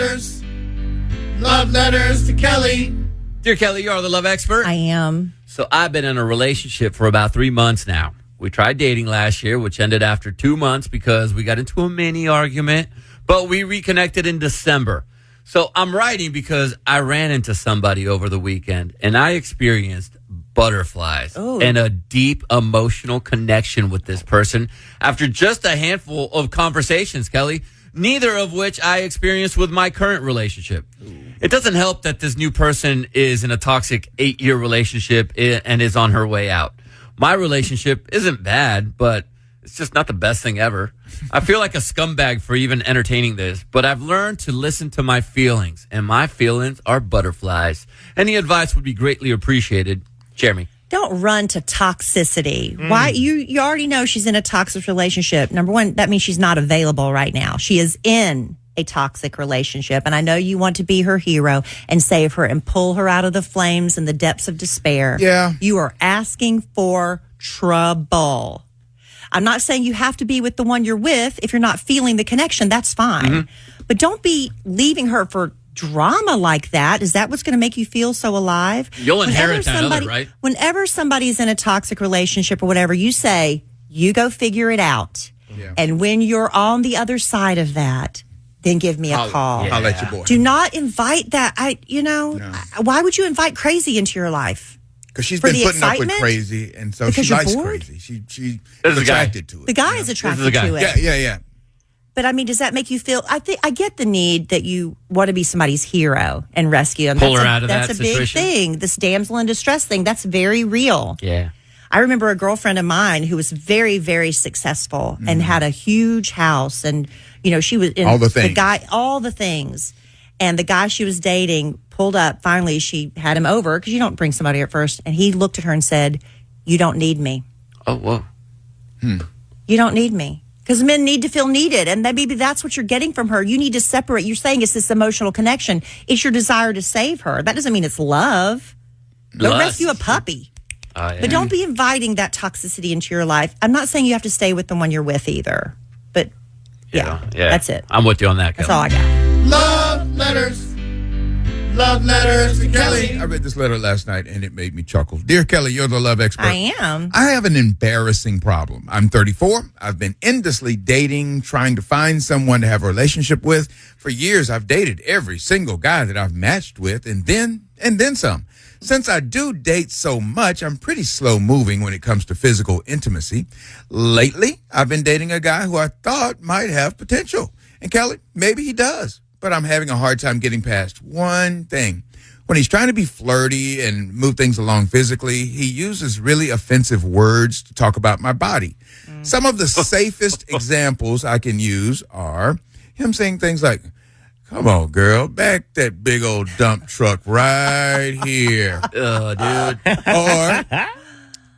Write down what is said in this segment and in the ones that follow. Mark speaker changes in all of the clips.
Speaker 1: letters. Love letters to Kelly.
Speaker 2: Dear Kelly, you are the love expert.
Speaker 3: I am.
Speaker 2: So I've been in a relationship for about 3 months now. We tried dating last year, which ended after 2 months because we got into a mini argument, but we reconnected in December. So I'm writing because I ran into somebody over the weekend and I experienced butterflies and a deep emotional connection with this person after just a handful of conversations, Kelly, neither of which I experienced with my current relationship. It doesn't help that this new person is in a toxic 8-year relationship and is on her way out. My relationship isn't bad, but it's just not the best thing ever. I feel like a scumbag for even entertaining this, but I've learned to listen to my feelings, and my feelings are butterflies. Any advice would be greatly appreciated. Jeremy.
Speaker 3: Don't run to toxicity. Why? You already know she's in a toxic relationship. Number one, that means she's not available right now. She is in a toxic relationship, and I know you want to be her hero and save her and pull her out of the flames and the depths of despair.
Speaker 1: Yeah.
Speaker 3: You are asking for trouble. I'm not saying you have to be with the one you're with. If you're not feeling the connection, that's fine. But don't be leaving her for drama like that. Is that what's going to make you feel so alive?
Speaker 2: You'll inherit that other, right?
Speaker 3: Whenever somebody's in a toxic relationship or whatever, you say, you go figure it out.
Speaker 1: Yeah.
Speaker 3: And when you're on the other side of that, then give me a call.
Speaker 1: I'll let your boy.
Speaker 3: Do not invite that. Why would you invite crazy into your life?
Speaker 1: Because she's
Speaker 3: For
Speaker 1: been
Speaker 3: the
Speaker 1: putting up
Speaker 3: excitement?
Speaker 1: with crazy, and so
Speaker 3: Because
Speaker 1: she
Speaker 3: you're
Speaker 1: likes
Speaker 3: bored?
Speaker 1: crazy. She
Speaker 2: This
Speaker 1: is
Speaker 2: is a guy.
Speaker 1: attracted to it.
Speaker 3: The guy is attracted
Speaker 2: guy.
Speaker 3: to it.
Speaker 1: Yeah.
Speaker 3: But I mean, does that make you feel? I get the need that you want to be somebody's hero and rescue them.
Speaker 2: Pull her out of
Speaker 3: that's
Speaker 2: that
Speaker 3: a big
Speaker 2: situation?
Speaker 3: thing. This damsel in distress thing. That's very real.
Speaker 2: Yeah.
Speaker 3: I remember a girlfriend of mine who was very, very successful and had a huge house, and she was in
Speaker 1: All the things.
Speaker 3: all the things. And the guy she was dating pulled up. Finally, she had him over because you don't bring somebody at first. And he looked at her and said, "You don't need me.
Speaker 2: Oh, whoa.
Speaker 3: You don't need me." Because men need to feel needed. And maybe that's what you're getting from her. You need to separate. You're saying it's this emotional connection. It's your desire to save her. That doesn't mean it's love. Go
Speaker 2: Lust.
Speaker 3: rescue a puppy.
Speaker 2: Yeah.
Speaker 3: But don't be inviting that toxicity into your life. I'm not saying you have to stay with the one you're with either. But yeah, that's it.
Speaker 2: I'm with you on that, Kelly.
Speaker 3: That's all I got.
Speaker 1: Love letters. Love letters to Kelly. I read this letter last night, and it made me chuckle. Dear Kelly, you're the love expert.
Speaker 3: I am.
Speaker 1: I have an embarrassing problem. I'm 34. I've been endlessly dating, trying to find someone to have a relationship with. For years, I've dated every single guy that I've matched with, and then some. Since I do date so much, I'm pretty slow moving when it comes to physical intimacy. Lately, I've been dating a guy who I thought might have potential. And Kelly, maybe he does, but I'm having a hard time getting past one thing. When he's trying to be flirty and move things along physically, he uses really offensive words to talk about my body. Some of the safest examples I can use are him saying things like, "Come on, girl, back that big old dump truck right here."
Speaker 2: Dude.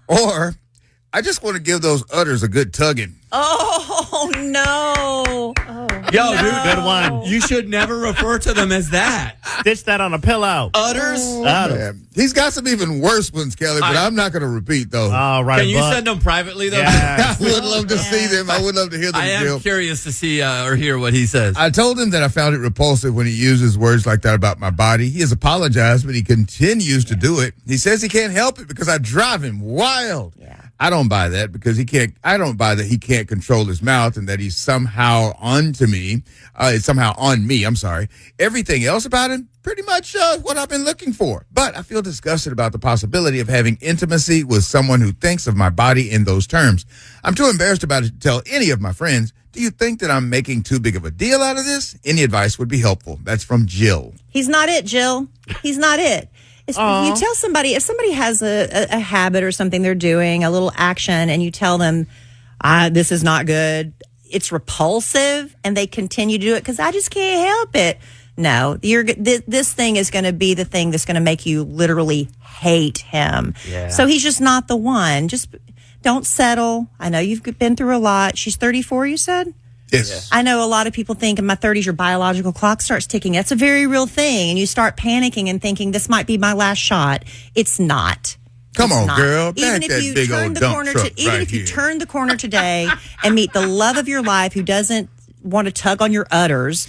Speaker 1: Or, "I just want to give those udders a good tugging."
Speaker 3: Oh, no.
Speaker 2: Yo, dude.
Speaker 4: Good one.
Speaker 2: You should never refer to them as that.
Speaker 4: Stitch that on a pillow.
Speaker 2: Udders?
Speaker 1: Yeah. He's got some even worse ones, Kelly, but I'm not going to repeat those.
Speaker 4: All right,
Speaker 2: Can you send them privately, though?
Speaker 4: Yeah.
Speaker 1: I would love to see them. I would love to hear them,
Speaker 2: I am
Speaker 1: Jill.
Speaker 2: curious to see or hear what he says.
Speaker 1: I told him that I found it repulsive when he uses words like that about my body. He has apologized, but he continues to do it. He says he can't help it because I drive him wild.
Speaker 3: Yeah.
Speaker 1: I don't buy that because I don't buy that he can't control his mouth and that he's somehow onto me. It's somehow on me. I'm sorry. Everything else about him, pretty much what I've been looking for. But I feel disgusted about the possibility of having intimacy with someone who thinks of my body in those terms. I'm too embarrassed about it to tell any of my friends. Do you think that I'm making too big of a deal out of this? Any advice would be helpful. That's from Jill.
Speaker 3: He's not it, Jill. He's not it. If you tell somebody, if somebody has a habit or something they're doing, a little action, and you tell them, this is not good, it's repulsive, and they continue to do it because I just can't help it. No, this thing is going to be the thing that's going to make you literally hate him.
Speaker 2: Yeah.
Speaker 3: So he's just not the one. Just don't settle. I know you've been through a lot. She's 34, you said?
Speaker 1: Yes.
Speaker 3: I know a lot of people think in my 30s your biological clock starts ticking. That's a very real thing. And you start panicking and thinking this might be my last shot. It's not.
Speaker 1: Come
Speaker 3: It's
Speaker 1: on,
Speaker 3: not.
Speaker 1: girl.
Speaker 3: Even
Speaker 1: Back
Speaker 3: if
Speaker 1: that
Speaker 3: you
Speaker 1: big
Speaker 3: turn
Speaker 1: old
Speaker 3: the
Speaker 1: dump
Speaker 3: corner
Speaker 1: truck
Speaker 3: even
Speaker 1: right
Speaker 3: if you
Speaker 1: here.
Speaker 3: turn the corner today and meet the love of your life who doesn't want to tug on your udders,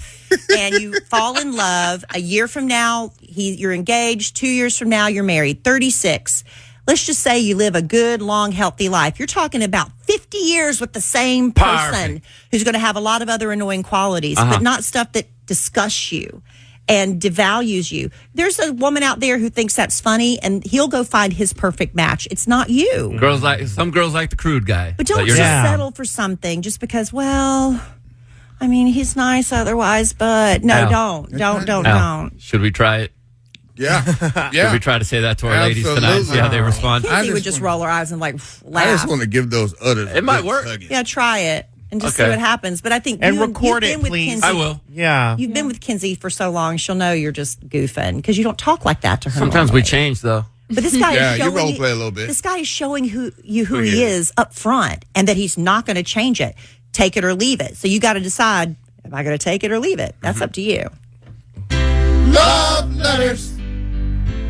Speaker 3: and you fall in love. A year from now, you're engaged. 2 years from now, you're married. 36. Let's just say you live a good, long, healthy life. You're talking about 50 years with the same person who's going to have a lot of other annoying qualities, but not stuff that disgusts you and devalues you. There's a woman out there who thinks that's funny, and he'll go find his perfect match. It's not you.
Speaker 2: Some girls like the crude guy.
Speaker 3: But don't just settle for something just because, well, I mean, he's nice otherwise, but no, don't.
Speaker 2: Should we try it?
Speaker 1: Yeah.
Speaker 2: Should we try to say that to our ladies tonight, see how they respond?
Speaker 3: He would just roll her eyes and like laugh.
Speaker 1: I just want to give those udders.
Speaker 2: It might work.
Speaker 3: Yeah, try it and just see what happens. But I think
Speaker 4: record it, please.
Speaker 3: Kinsey,
Speaker 2: I will.
Speaker 4: Yeah.
Speaker 3: You've been with Kinsey for so long, she'll know you're just goofing because you don't talk like that to her.
Speaker 2: Sometimes
Speaker 3: normally.
Speaker 2: we change, though.
Speaker 3: But this guy is
Speaker 1: you
Speaker 3: showing
Speaker 1: role play a little bit.
Speaker 3: This guy is showing who he is up front, and that he's not going to change it. Take it or leave it. So you got to decide: am I going to take it or leave it? That's up to you.
Speaker 1: Love letters.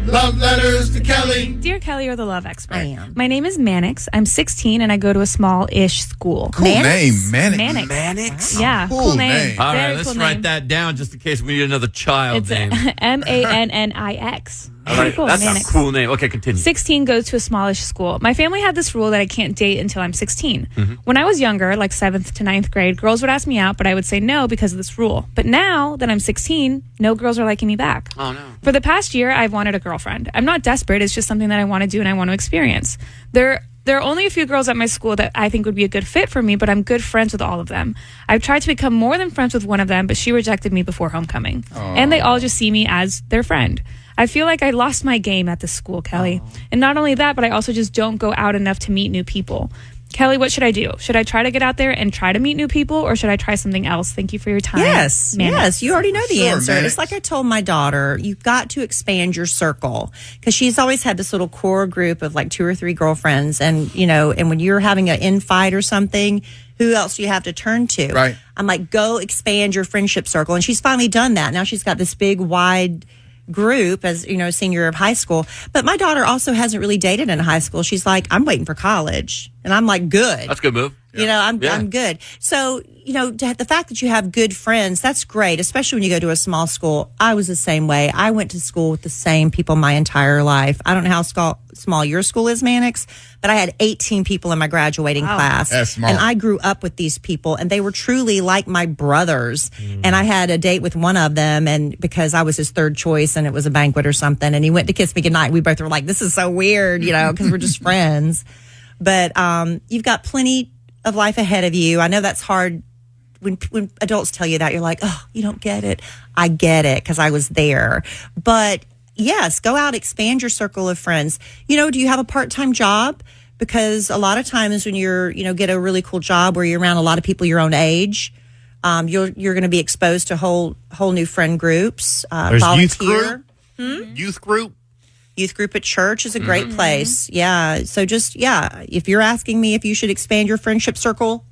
Speaker 1: Love letters to Kelly.
Speaker 5: Dear Kelly, you're the love expert.
Speaker 3: I am.
Speaker 5: My name is Mannix. I'm 16 and I go to a small-ish school.
Speaker 1: Cool name, Mannix.
Speaker 5: Mannix.
Speaker 2: Mannix?
Speaker 5: Yeah,
Speaker 1: Cool name.
Speaker 2: All
Speaker 5: Very
Speaker 2: right, let's
Speaker 5: cool
Speaker 2: write
Speaker 5: name.
Speaker 2: that down just in case we need another child
Speaker 5: It's
Speaker 2: name.
Speaker 5: Mannix.
Speaker 2: All right,
Speaker 5: Cool,
Speaker 2: that's
Speaker 5: Mannix.
Speaker 2: a cool name. Okay, continue.
Speaker 5: 16 goes to a smallish school. My family had this rule that I can't date until I'm 16. When I was younger, like 7th to 9th grade, girls would ask me out, but I would say no because of this rule. But now that I'm 16, no girls are liking me back.
Speaker 2: Oh, no.
Speaker 5: For the past year, I've wanted a girlfriend. I'm not desperate. It's just something that I want to do and I want to experience. There are only a few girls at my school that I think would be a good fit for me, but I'm good friends with all of them. I've tried to become more than friends with one of them, but she rejected me before homecoming. And they all just see me as their friend. I feel like I lost my game at this school, Kelly. And not only that, but I also just don't go out enough to meet new people. Kelly, what should I do? Should I try to get out there and try to meet new people, or should I try something else? Thank you for your time.
Speaker 3: Yes,
Speaker 5: Mannix.
Speaker 3: yes. You already know the
Speaker 1: Sure,
Speaker 3: answer.
Speaker 1: Mannix.
Speaker 3: It's like I told my daughter, you've got to expand your circle because she's always had this little core group of like 2 or 3 girlfriends. And, and when you're having an infight or something, who else do you have to turn to?
Speaker 1: Right.
Speaker 3: I'm like, go expand your friendship circle. And she's finally done that. Now she's got this big, wide group as, senior year of high school. But my daughter also hasn't really dated in high school. She's like, I'm waiting for college. And I'm like, good.
Speaker 2: That's a good move.
Speaker 3: I'm good. So, the fact that you have good friends, that's great, especially when you go to a small school. I was the same way. I went to school with the same people my entire life. I don't know how small your school is, Mannix, but I had 18 people in my graduating class.
Speaker 1: That's small.
Speaker 3: And I grew up with these people, and they were truly like my brothers. And I had a date with one of them, and because I was his third choice and it was a banquet or something, and he went to kiss me goodnight. We both were like, this is so weird, because we're just friends. But you've got plenty of life ahead of you. I know that's hard when adults tell you that. You're like, oh, you don't get it. I get it because I was there. But yes, go out, expand your circle of friends. Do you have a part-time job? Because a lot of times when you're, get a really cool job where you're around a lot of people your own age, you're going to be exposed to whole new friend groups.
Speaker 4: There's
Speaker 3: volunteer.
Speaker 4: Youth group.
Speaker 3: Youth group at church is a great place. Yeah. So if you're asking me if you should expand your friendship circle,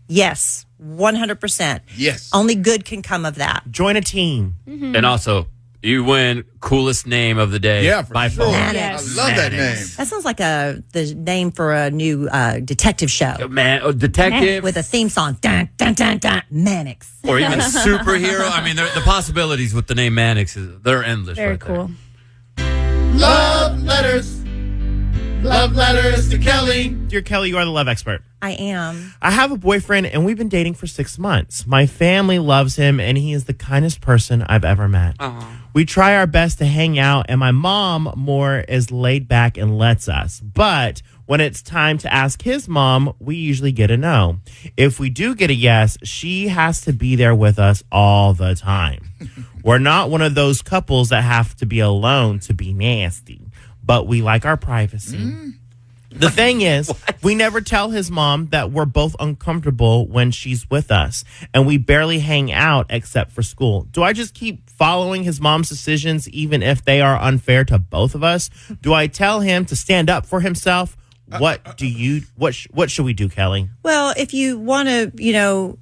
Speaker 3: yes, 100%.
Speaker 1: Yes.
Speaker 3: Only good can come of that.
Speaker 4: Join a team.
Speaker 2: And also, you win coolest name of the day.
Speaker 1: Yeah, for
Speaker 2: by
Speaker 1: sure.
Speaker 2: far.
Speaker 5: Yes.
Speaker 1: I love that name.
Speaker 3: That sounds like the name for a new detective show
Speaker 2: Detective.
Speaker 3: with a theme song. Dun, dun, dun, dun, Mannix.
Speaker 2: Or even superhero. I mean, the possibilities with the name Mannix, they're endless.
Speaker 5: Very
Speaker 2: right there.
Speaker 5: cool.
Speaker 1: Love letters. Love letters to Kelly.
Speaker 4: Dear Kelly, you are the love expert.
Speaker 3: I am.
Speaker 4: I have a boyfriend and we've been dating for 6 months. My family loves him and he is the kindest person I've ever met. We try our best to hang out and my mom more is laid back and lets us. But when it's time to ask his mom, we usually get a no. If we do get a yes, she has to be there with us all the time. We're not one of those couples that have to be alone to be nasty, but we like our privacy. The thing is, we never tell his mom that we're both uncomfortable when she's with us, and we barely hang out except for school. Do I just keep following his mom's decisions even if they are unfair to both of us? Do I tell him to stand up for himself? What should we do, Kelly?
Speaker 3: Well, if you want to,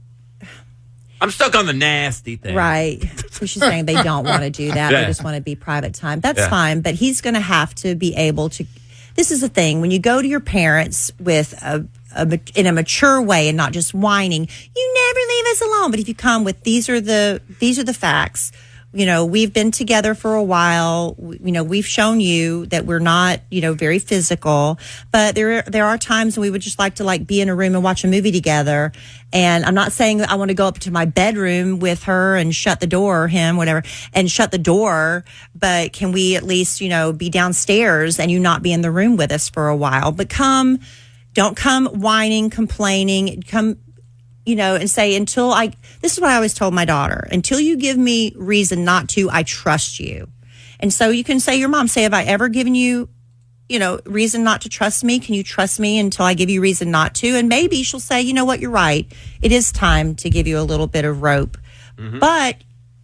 Speaker 2: I'm stuck on the nasty thing.
Speaker 3: right. So she's saying they don't want to do that.
Speaker 2: Yeah.
Speaker 3: They just want to be private time. That's
Speaker 2: Yeah.
Speaker 3: fine. But he's going to have to be able to. This is the thing. When you go to your parents with in a mature way and not just whining. You never leave us alone. But if you come with these are the facts. We've been together for a while. We've shown you that we're not, very physical, but there are times when we would just like to be in a room and watch a movie together. And I'm not saying that I want to go up to my bedroom with her and shut the door, or him, whatever, and shut the door. But can we at least, be downstairs and you not be in the room with us for a while? But don't come whining, complaining, come, and say, this is what I always told my daughter, until you give me reason not to, I trust you. And so you can say, your mom, say, have I ever given you, reason not to trust me? Can you trust me until I give you reason not to? And maybe she'll say, you know what, you're right. It is time to give you a little bit of rope. Mm-hmm. But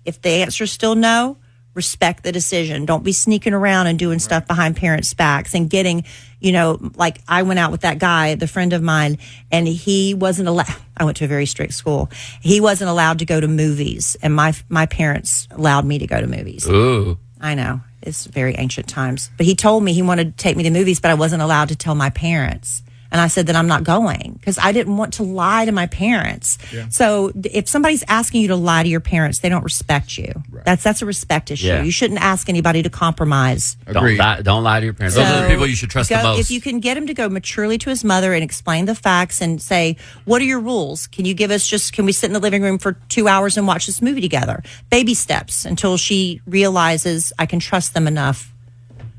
Speaker 3: if the answer is still no, respect the decision. Don't be sneaking around and doing stuff behind parents' backs and getting, I went out with that guy, the friend of mine, and he wasn't allowed. I went to a very strict school. He wasn't allowed to go to movies, and my parents allowed me to go to movies.
Speaker 2: Ooh.
Speaker 3: I know. It's very ancient times. But he told me he wanted to take me to movies, but I wasn't allowed to tell my parents. And I said that I'm not going because I didn't want to lie to my parents. Yeah. So if somebody's asking you to lie to your parents, they don't respect you. Right. That's a respect issue. Yeah. You shouldn't ask anybody to compromise.
Speaker 2: Don't lie to your parents. Those are the people you should trust the most.
Speaker 3: If you can get him to go maturely to his mother and explain the facts and say, what are your rules? Can you give us can we sit in the living room for 2 hours and watch this movie together? Baby steps until she realizes I can trust them enough.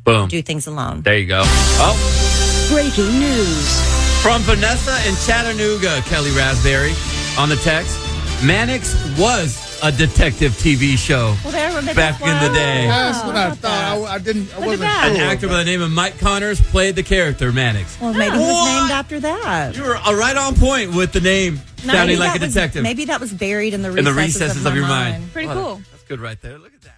Speaker 2: Boom.
Speaker 3: To do things alone.
Speaker 2: There you go. Oh.
Speaker 6: Breaking news.
Speaker 2: From Vanessa in Chattanooga, Kelly Raspberry on the text. Mannix was a detective TV show back in the day.
Speaker 1: That's what I thought. I wasn't sure.
Speaker 2: An actor by the name of Mike Connors played the character Mannix.
Speaker 3: Well, maybe he was named after that.
Speaker 2: You were right on point with the name, sounding like a detective.
Speaker 3: Maybe that was buried in the recesses
Speaker 2: of your
Speaker 3: mind.
Speaker 2: mind.
Speaker 5: Pretty cool.
Speaker 2: That's good right there. Look at that.